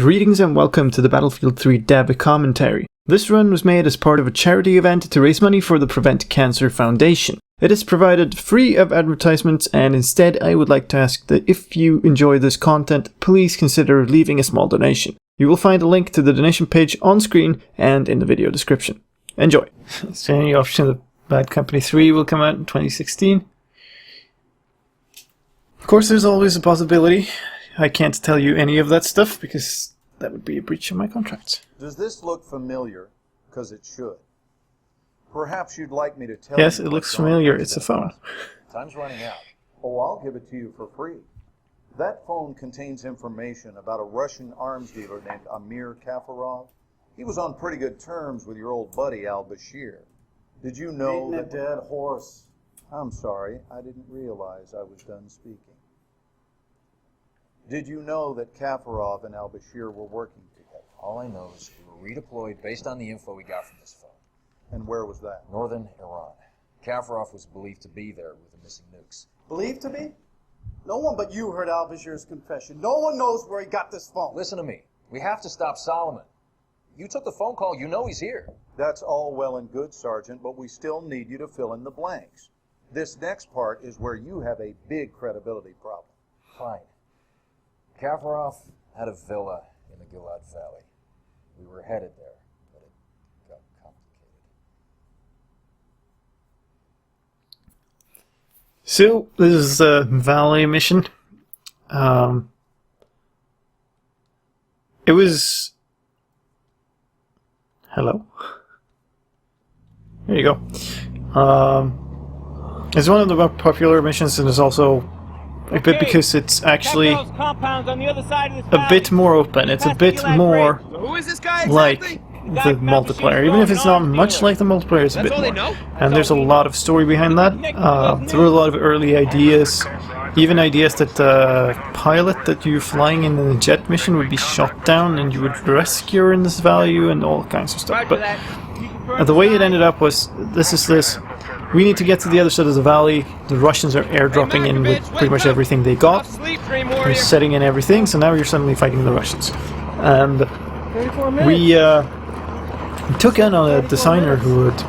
Greetings and welcome to the Battlefield 3 Dev commentary. This run was made as part of a charity event to raise money for the Prevent Cancer Foundation. It is provided free of advertisements, and instead I would like to ask that if you enjoy this content, please consider leaving a small donation. You will find a link to the donation page on screen and in the video description. Enjoy! So any option of Bad Company 3 will come out in 2016. Of course, there's always a possibility. I can't tell you any of that stuff because that would be a breach of my contracts. Does this look familiar? Because it should. Perhaps you'd like me to tell you. Yes, it looks familiar. It's a phone. Time's running out. Oh, I'll give it to you for free. That phone contains information about a Russian arms dealer named Amir Kafarov. He was on pretty good terms with your old buddy al-Bashir. Did you know that... dead horse. I'm sorry, I didn't realize I was done speaking. Did you know that Kafarov and al-Bashir were working together? All I know is we were redeployed based on the info we got from this phone. And where was that? Northern Iran. Kafarov was believed to be there with the missing nukes. Believed to be? No one but you heard al-Bashir's confession. No one knows where he got this phone. Listen to me. We have to stop Solomon. You took the phone call. You know he's here. That's all well and good, Sergeant, but we still need you to fill in the blanks. This next part is where you have a big credibility problem. Fine. Kafarov had a villa in the Gilad Valley. We were headed there, but it got complicated. So, this is the Valley mission. It was... Hello? There you go. It's one of the more popular missions, and it's also a bit because it's actually a bit more open. It's a bit more like the multiplayer. Even if it's not much like the multiplayer, it's a bit more. And there's a lot of story behind that. There were a lot of early ideas. Even ideas that the pilot that you're flying in the jet mission would be shot down and you would rescue her in this valley and all kinds of stuff. But the way it ended up was, this. We need to get to the other side of the valley. The Russians are airdropping in with pretty much everything they got. We're setting in everything, so now you're suddenly fighting the Russians. And we took in on a designer who had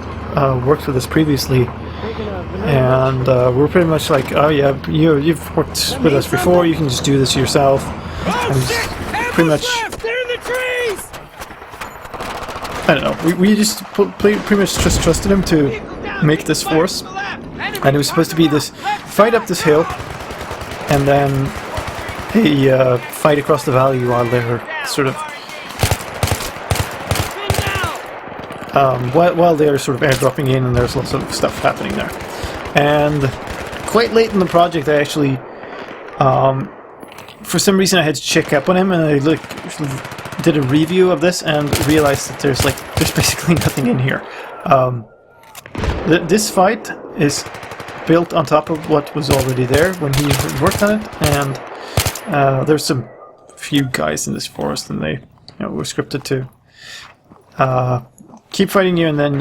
worked with us previously. And we're pretty much like, oh yeah, you've worked with us before, you can just do this yourself. And pretty much... I don't know, we just pretty much just trusted him to make this force, and it was supposed to be this fight up this hill, and then a fight across the valley while they're sort of while they're sort of airdropping in, and there's lots of stuff happening there. And quite late in the project, I actually, for some reason, I had to check up on him, and I did a review of this and realized that there's basically nothing in here. This fight is built on top of what was already there when he worked on it, and there's some few guys in this forest, and they were scripted to keep fighting you, and then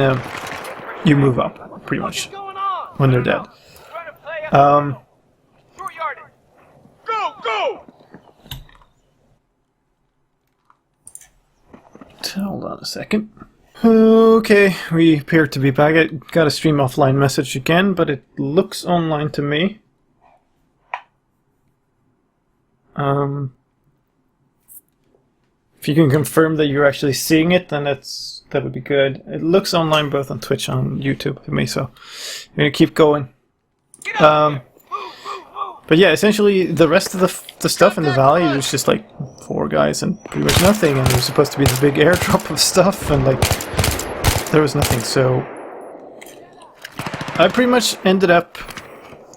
you move up, pretty much, when they're dead. Hold on a second. Okay, we appear to be back. I got a stream offline message again, but it looks online to me. If you can confirm that you're actually seeing it, then that would be good. It looks online both on Twitch and on YouTube to me, so I'm gonna keep going. But yeah, essentially the rest of the stuff in the valley was just like 4 guys and pretty much nothing, and there was supposed to be this big airdrop of stuff, and there was nothing, so I pretty much ended up...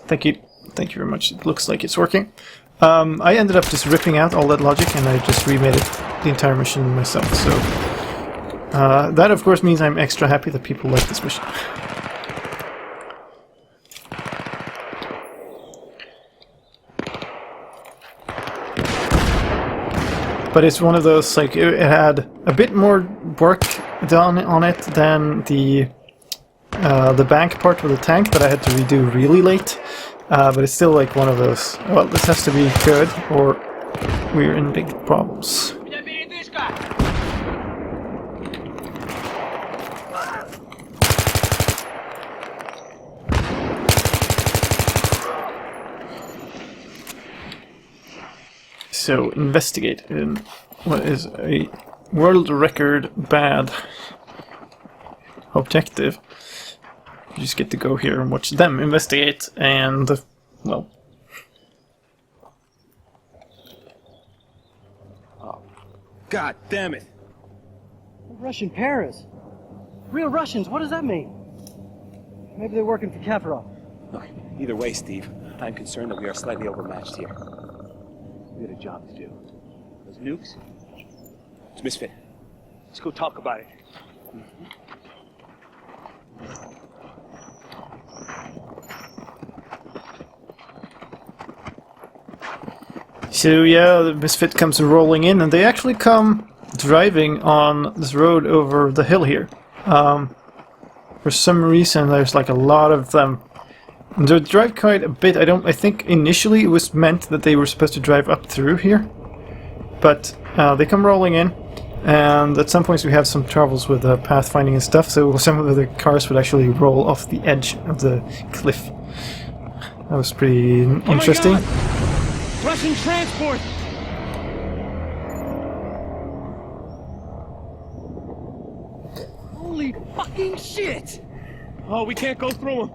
Thank you very much, it looks like it's working. I ended up just ripping out all that logic, and I just remade the entire mission myself, so that of course means I'm extra happy that people like this mission. But it's one of those, like, it had a bit more work done on it than the bank part with the tank that I had to redo really late. But it's still like one of those, well, this has to be good or we're in big problems. so investigate. And what is a world record bad objective? You just get to go here and watch them investigate, and well. God damn it! Russian Paris. Real Russians, what does that mean? Maybe they're working for Kafarov. Look, either way, Steve, I'm concerned that we are slightly overmatched here. We got a job to do. Those nukes? It's Misfit. Let's go talk about it. So yeah, the Misfit comes rolling in, and they actually come driving on this road over the hill here. For some reason, there's like a lot of them. They drive quite a bit. I think initially it was meant that they were supposed to drive up through here, but they come rolling in, and at some points we have some troubles with pathfinding and stuff. So some of the cars would actually roll off the edge of the cliff. That was pretty interesting. Russian transport! Holy fucking shit! Oh, we can't go through them.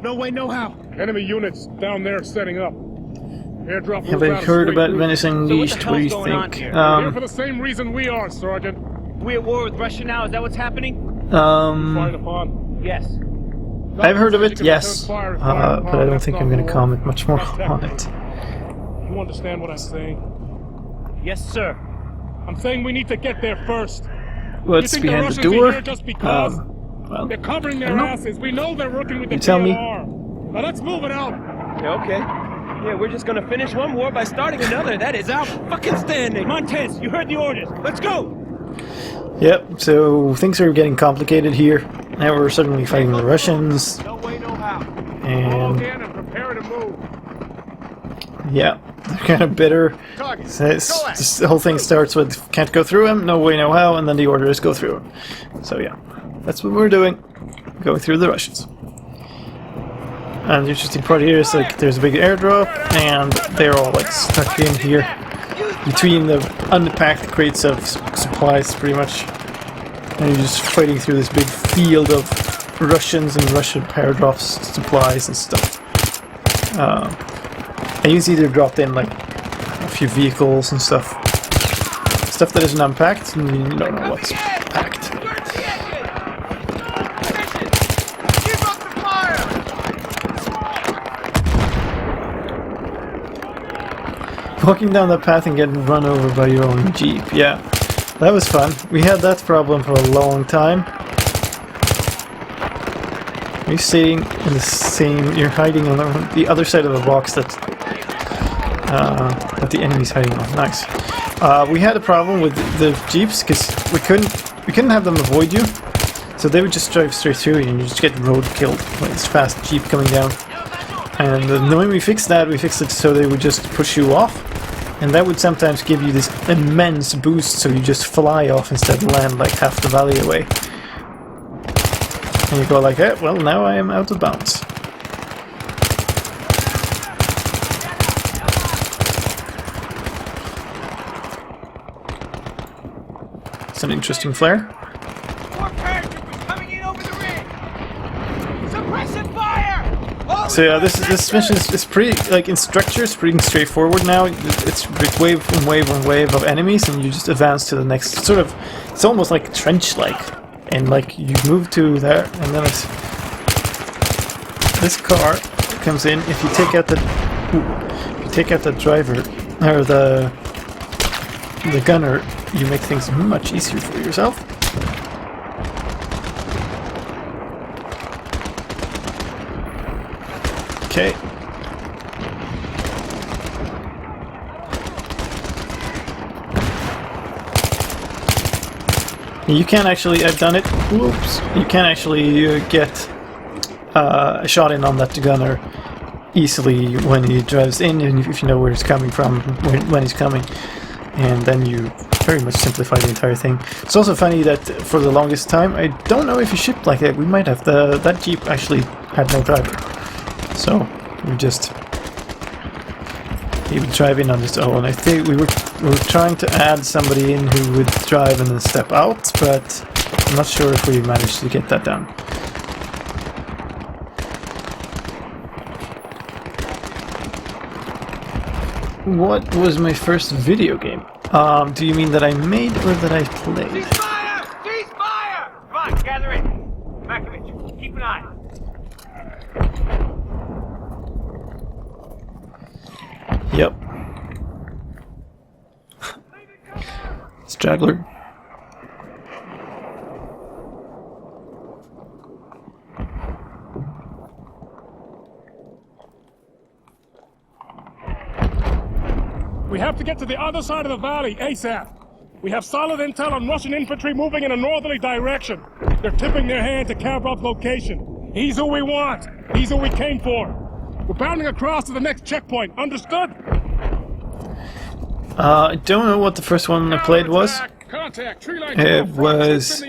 No way, no how. Enemy units down there setting up. Airdrop. Have I heard about Venice Unleashed? What do you think? Here for the same reason we are, Sergeant. We at war with Russia now, is that what's happening? Fired upon. Yes. I've heard of it, yes, but I don't think I'm going to comment much more on it. You understand what I'm saying? Yes, sir. I'm saying we need to get there first. What's behind the door? Well, they're covering their asses. We know they're working with the tell me. PLR. Now let's move it out. Yeah, okay. Yeah, we're just gonna finish one war by starting another. That is our fucking standing. Montez, you heard the orders. Let's go! Yep, so things are getting complicated here. Now we're suddenly fighting the Russians. No way, no how. And again and prepare to move. yeah, they're kind of bitter. The whole thing starts with can't go through him, no way, no how, and then the order is go through him. So yeah, that's what we're doing. Going through the Russians. And the interesting part here is like there's a big airdrop, and they're all like stuck in here between the unpacked crates of supplies, pretty much. And you're just fighting through this big field of Russians and Russian airdrops, supplies and stuff. And you can see they've dropped in like a few vehicles and stuff. Stuff that isn't unpacked, and you don't know what's packed. Walking down that path and getting run over by your own jeep, yeah. That was fun. We had that problem for a long time. You're sitting in the same... You're hiding on the other side of the box that the enemy's hiding on. Nice. We had a problem with the jeeps because we couldn't have them avoid you. So they would just drive straight through you and you just get road killed by this fast jeep coming down. And when we fixed that, we fixed it so they would just push you off. And that would sometimes give you this immense boost, so you just fly off instead of land like half the valley away. And you go like, eh, well, now I am out of bounds. It's an interesting flare. So yeah, this mission is pretty, like in structure, it's pretty straightforward now. It's wave and wave and wave of enemies, and you just advance to the next sort of. It's almost like trench-like, and like you move to there, and then it's this car comes in. If you take out the driver or the gunner, you make things much easier for yourself. Okay. You can actually, I've done it, whoops, you can actually get a shot in on that gunner easily when he drives in, and if you know where he's coming from, when he's coming, and then you very much simplify the entire thing. It's also funny that for the longest time, I don't know if you shipped like that, we might have, that Jeep actually had no driver. So, we just he would drive in on his own. I think we were trying to add somebody in who would drive and then step out, but I'm not sure if we managed to get that done. What was my first video game? Do you mean that I made or that I played? Ceasefire! Ceasefire! Come on, gather in. Makovich, keep an eye. Yep. Straggler. We have to get to the other side of the valley, ASAP. We have solid intel on Russian infantry moving in a northerly direction. They're tipping their hand to Kavrov's location. He's who we want. He's who we came for. We're bounding across to the next checkpoint. Understood? I don't know what the first one I played was. It was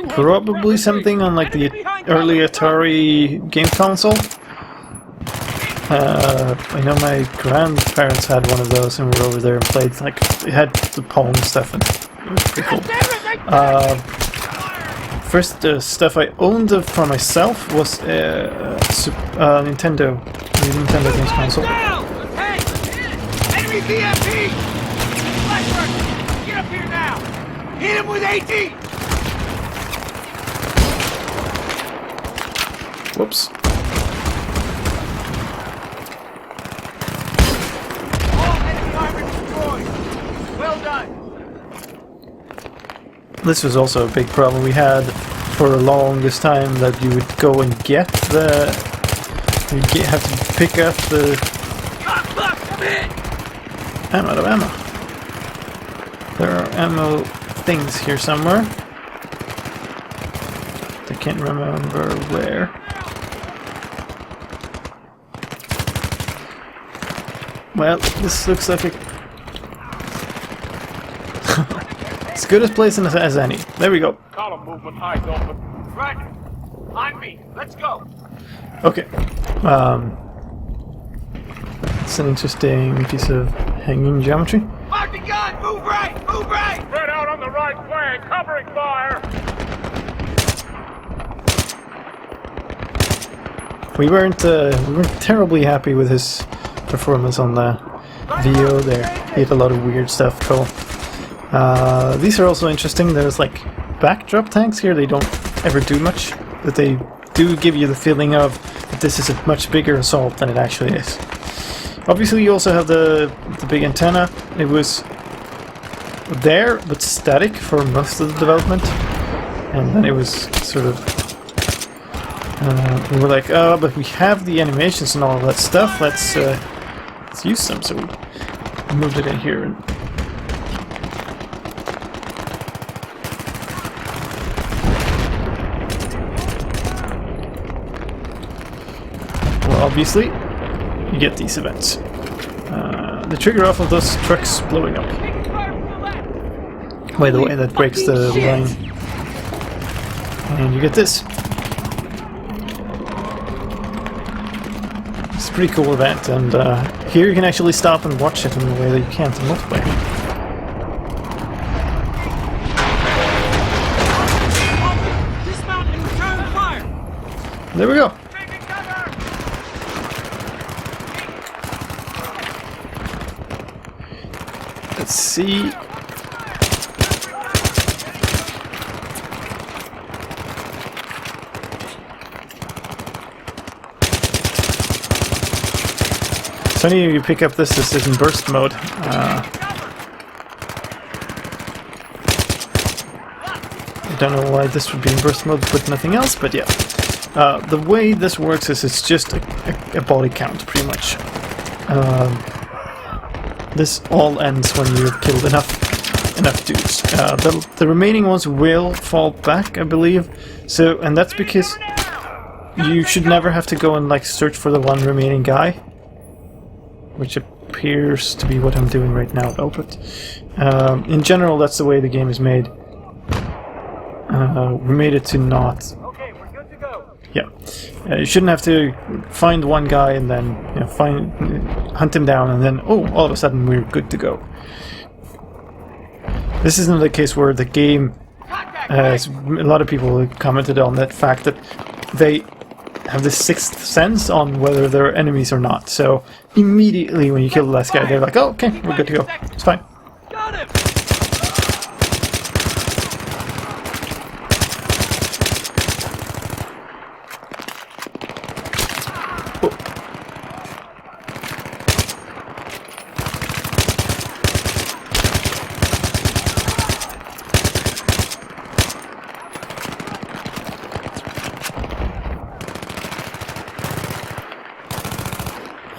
probably something on like the early Atari game console. I know my grandparents had one of those and we were over there and played, like, it had the Pong stuff and it was pretty cool. First stuff I owned for myself was Nintendo games console. Enemy BMP! Blackbird, get up here now! Hit him with AT! Whoops. Well done. This was also a big problem we had for the longest time, that you would go and get the... You have to pick up the... I'm out of ammo. There are ammo things here somewhere. I can't remember where. Well, this looks like a... as good a place as any. There we go. Column movement, eyes open. Roger. On me. Let's go. Okay. It's an interesting piece of hanging geometry. Mark the gun! Move right! Move right! Spread out on the right flank, covering fire! We weren't terribly happy with his performance on the VO there. He had a lot of weird stuff go. These are also interesting. There's like backdrop tanks here. They don't ever do much, but they do give you the feeling of that this is a much bigger assault than it actually is. Obviously you also have the big antenna. It was there but static for most of the development, and then it was sort of we were like, oh, but we have the animations and all of that stuff, let's use them. So we moved it in here. And well, obviously you get these events. The trigger off of those trucks blowing up. By the way, that breaks the line. And you get this. It's a pretty cool event, and here you can actually stop and watch it in a way that you can't in multiplayer. Dismount and return fire! There we go. Let's see. So any of you pick up this is in burst mode. I don't know why this would be in burst mode with nothing else, but yeah. The way this works is it's just a body count, pretty much. This all ends when you've killed enough dudes. The remaining ones will fall back, I believe. So, and that's because you should never have to go and like search for the one remaining guy, which appears to be what I'm doing right now, though. But in general, that's the way the game is made. We made it to not. Okay, we're good to go. yeah, you shouldn't have to find one guy and then hunt him down and then all of a sudden we're good to go. This isn't the case where the game, as a lot of people commented on that fact that they have this sixth sense on whether they're enemies or not. So immediately when you kill the last guy, they're like, "Oh, okay, we're good to go. It's fine." Got him!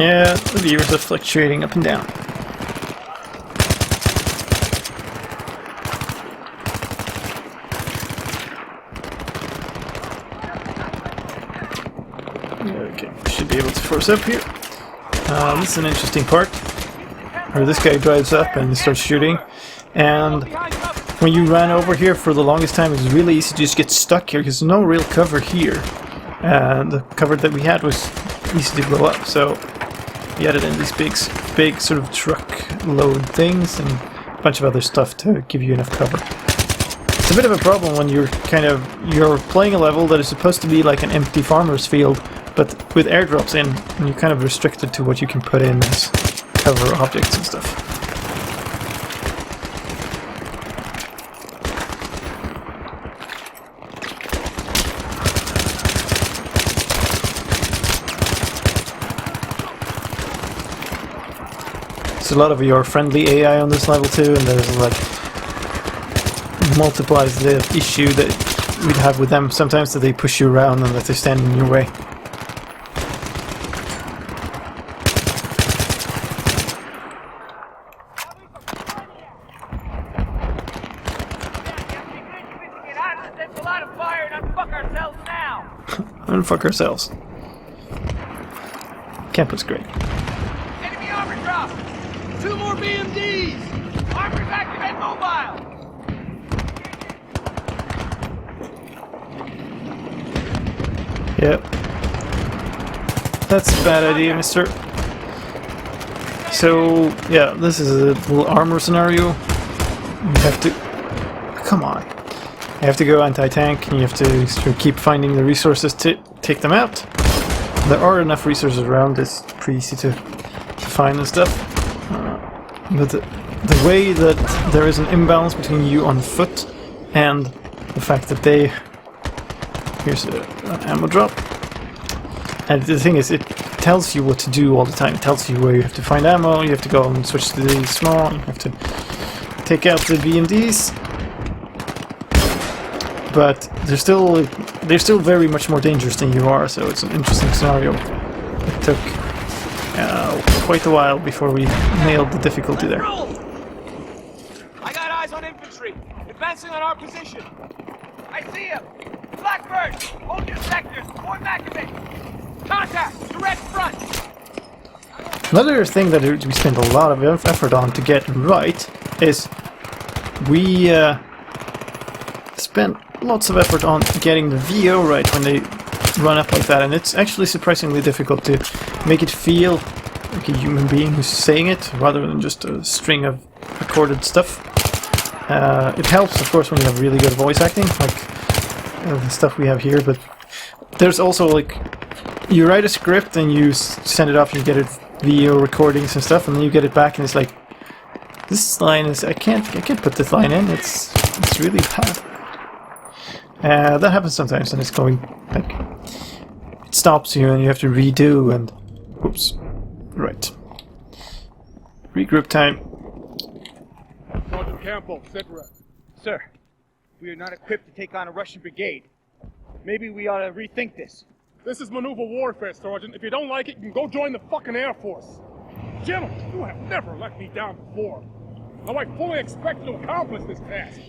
Yeah, the viewers are fluctuating up and down. Okay, should be able to force up here. This is an interesting part, where this guy drives up and starts shooting, and when you run over here for the longest time, it's really easy to just get stuck here, because there's no real cover here. And the cover that we had was easy to blow up, so we added in these big sort of truck load things and a bunch of other stuff to give you enough cover. It's a bit of a problem when you're playing a level that is supposed to be like an empty farmer's field, but with airdrops in, you're kind of restricted to what you can put in as cover objects and stuff. There's a lot of your friendly AI on this level too, and there's like multiplies the issue that we'd have with them sometimes, that they push you around and that they stand in your way. There's a lot of fire and unfuck ourselves now! Unfuck ourselves. Camp was great. Enemy armor drop! 2 more BMDs! Armor's active and mobile! Yep. That's a bad idea, mister. So, yeah, this is a little armor scenario. You have to... Come on. You have to go anti-tank, and you have to sort of keep finding the resources to take them out. There are enough resources around, it's pretty easy to find and stuff. But the way that there is an imbalance between you on foot and the fact that they... Here's an ammo drop. And the thing is, it tells you what to do all the time. It tells you where you have to find ammo, you have to go and switch to the small, you have to take out the BMDs. But they're still very much more dangerous than you are, so it's an interesting scenario. It took quite a while before we nailed the difficulty there. I got eyes on infantry, advancing on our position. I see him. Blackbird, hold your sectors. Point back a bit. Contact, direct front. Another thing that we spent a lot of effort on to get right is we spent lots of effort on getting the VO right when they run up like that, and it's actually surprisingly difficult to make it feel like a human being who's saying it rather than just a string of recorded stuff. It helps, of course, when you have really good voice acting, like the stuff we have here, but there's also, like, you write a script and you send it off, you get it VO recordings and stuff, and then you get it back and it's like, this line is, I can't put this line in, it's really bad. That happens sometimes, and it's going, like, it stops you and you have to redo, and oops, right. Regroup time. Sergeant Campbell, sit rep. Sir, we are not equipped to take on a Russian brigade. Maybe we ought to rethink this. This is maneuver warfare, Sergeant. If you don't like it, you can go join the fucking Air Force. Gentlemen, you have never let me down before. Now I fully expect you to accomplish this task.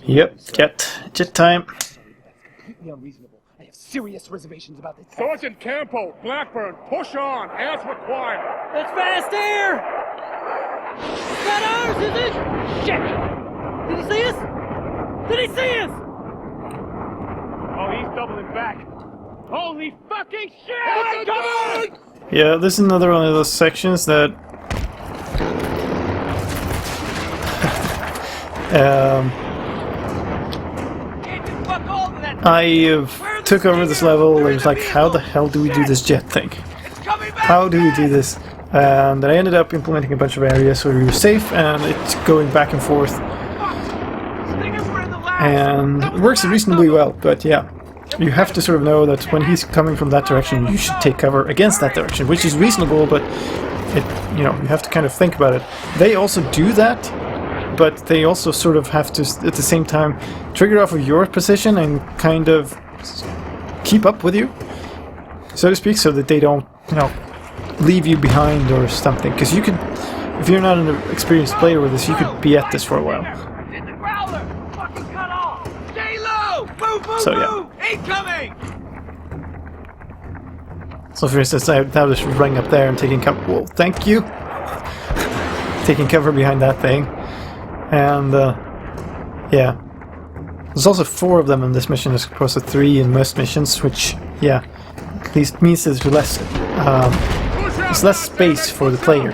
Yep, jet time. Completely unreasonable. I have serious reservations about this. Sergeant Campo, Blackburn, push on as required. That's fast air! Is that ours, is it? Shit! Did he see us? Did he see us? Oh, he's doubling back. Holy fucking shit! Come on! Yeah, this is another one of those sections that I took over this level. I was like, how the hell do we do this jet thing? How do we do this? And I ended up implementing a bunch of areas where we were safe, and it's going back and forth. And it works reasonably well, but yeah. You have to sort of know that when he's coming from that direction, you should take cover against that direction, which is reasonable, but you have to kind of think about it. They also do that, but they also sort of have to, at the same time, trigger off of your position and kind of keep up with you, so to speak, so that they don't, leave you behind or something. Because you could, if you're not an experienced player with this, you could be at this for a while. So yeah. Incoming! So for instance, I'm now just running up there and taking cover. Whoa, thank you! Taking cover behind that thing. And, yeah. There's also 4 of them in this mission as opposed to 3 in most missions, which, yeah, at least means there's less space for the player.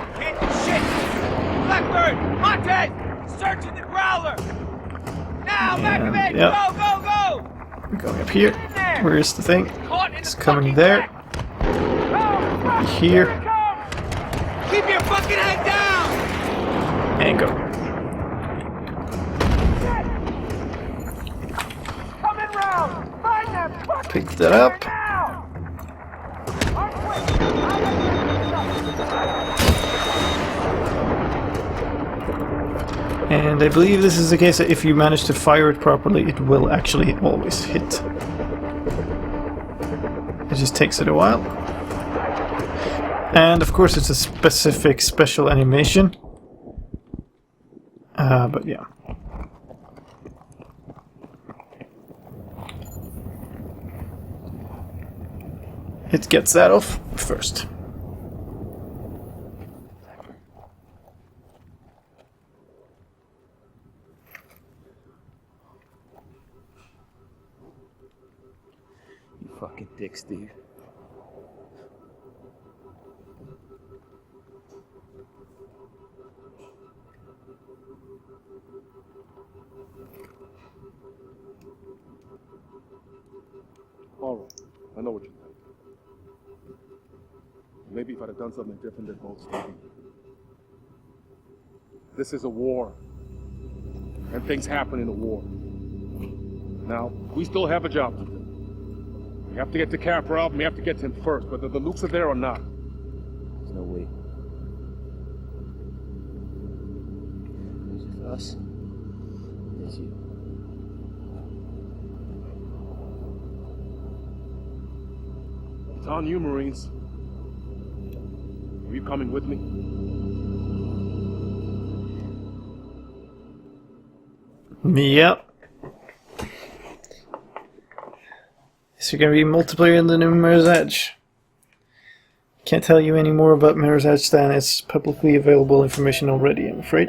Blackbird! Montez! Searching the growler! Now, back of it! Yeah. Go, go, go! Going up here. Where is the thing? It's coming there. Here. Keep your fucking head down! And go. Coming round! Find them! Pick that up. And I believe this is the case that if you manage to fire it properly, it will actually always hit. It just takes it a while. And of course it's a specific special animation. But yeah. It gets that off first. Fucking dick, Steve. All right, I know what you think. Maybe if I'd have done something different than most Stevie. This is a war, and things happen in a war. Now, we still have a job to do. We have to get to Kafarov, and we have to get to him first, whether the Lukes are there or not. There's no way. There's just us. There's you. It's on you, Marines. Are you coming with me? Yep. Is there going to be multiplayer in the new Mirror's Edge? Can't tell you any more about Mirror's Edge than its publicly available information already, I'm afraid.